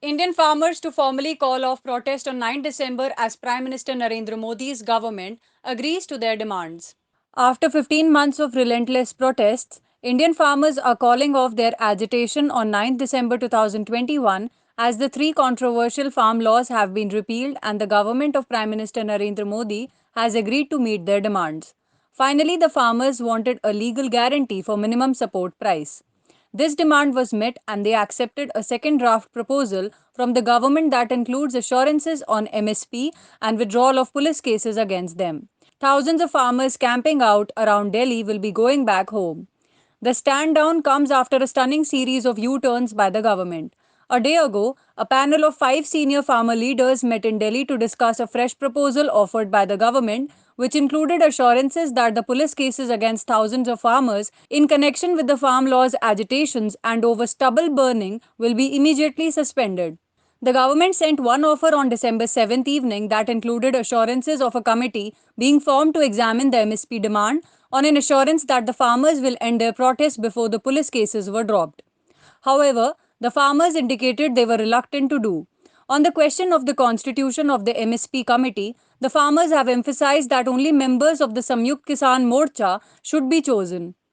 Indian farmers to formally call off protest on 9 December as Prime Minister Narendra Modi's government agrees to their demands. After 15 months of relentless protests, Indian farmers are calling off their agitation on 9 December 2021 as the three controversial farm laws have been repealed and the government of Prime Minister Narendra Modi has agreed to meet their demands. Finally, the farmers wanted a legal guarantee for minimum support price. This demand was met and they accepted a second draft proposal from the government that includes assurances on MSP and withdrawal of police cases against them. Thousands of farmers camping out around Delhi will be going back home. The stand down comes after a stunning series of U turns by the government. A day ago, a panel of five senior farmer leaders met in Delhi to discuss a fresh proposal offered by the government, which included assurances that the police cases against thousands of farmers in connection with the farm laws agitations and over stubble burning will be immediately suspended. The government sent one offer on December 7th evening that included assurances of a committee being formed to examine the MSP demand on an assurance that the farmers will end their protest before the police cases were dropped. However, the farmers indicated they were reluctant to do. On the question of the constitution of the MSP committee, the farmers have emphasized that only members of the Samyukt Kisan Morcha should be chosen.